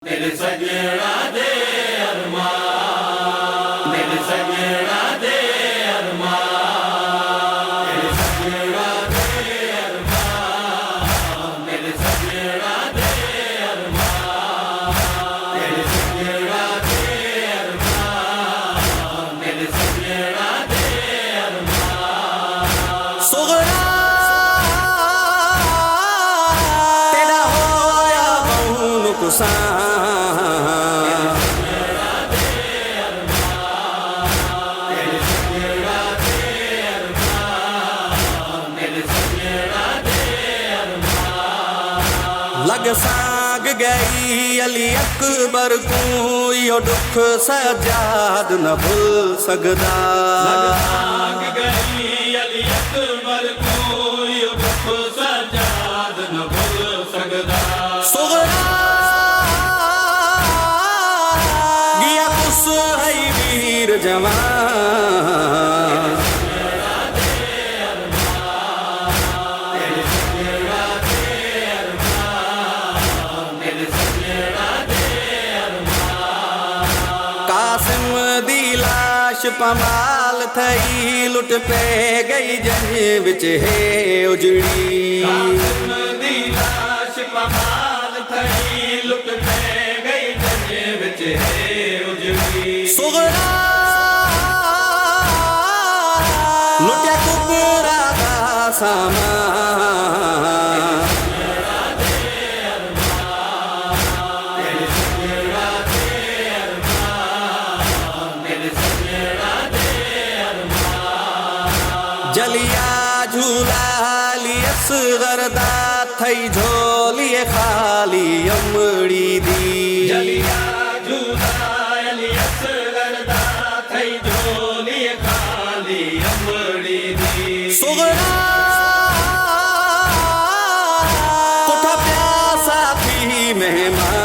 दिल सजना दे अरमान, दिल सजना दे अरमान, दिल सजना दे अरमान, दिल सजना दे अरमान, दिल सजना दे अरमान, दिल सजना दे अरमान। सुगरा तेरा होया बहु नुकसान, लग साग गई अली अकबर को यो दुख सजाद न भूल सकदा। लग साग गई अली अकबर को यो दुख सजाद न भूल सकदा। सुगरा गिया कुस है वीर जवान, कासिम दी लाश पमाल थई लुट पे गई जंग विच है उजड़ी। कासिम दी लाश पमाल थई लुट पे गई जंग विच है उजड़ी। सुगरा लुटिया कुबरा दा सामान, जलिया झूला लियस गरदा थई झोलिए खाली अमड़ी दी। जलिया झूला लियस गरदा थई झोलिए खाली अमड़ी दी। सुगरा कोठा प्यासा थी मेहमान,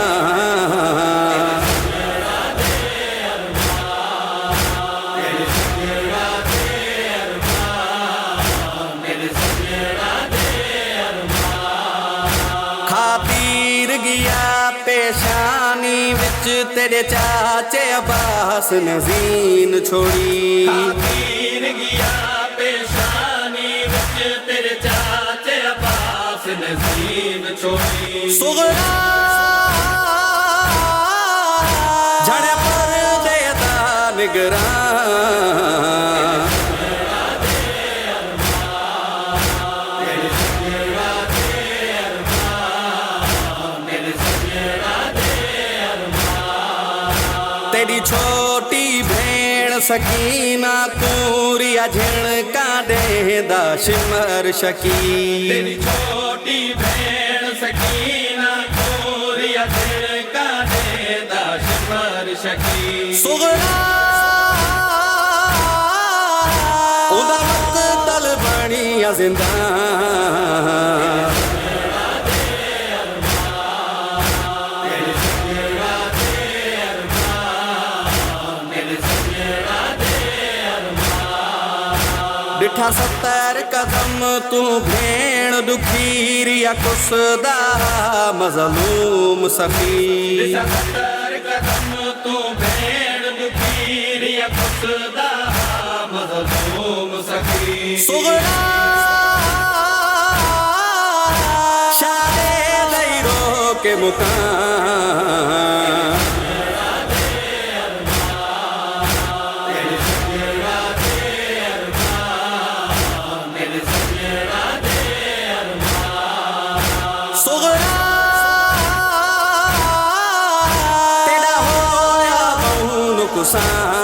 खातीर गिया पेशानी विच तेरे चाचे अब्बास नजीन छोड़ी। खातीर गिया पेशानी विच तेरे चाचे अब्बास नजीन छोड़ी। सुगरा झड़े पर देता निगरान, तेरी छोटी भेड़ सकीना पूरिया झिणका देदा शिमर शकी। तेरी छोटी भेड़ सकीना पूरिया झिणका देदा शिमर शकी। सुगरा उदा मकतल बनिया जिंदान, डिठा 70 कदम तू भेण दुखीरिया कुसदा मजलूम सखी। 70 कदम तू भेड़ दुखीरिया कुसदा मजलूम सखी। सुगरा शादे लई रो के मुकान, सुगरा तेरा होया बहु नुकसान।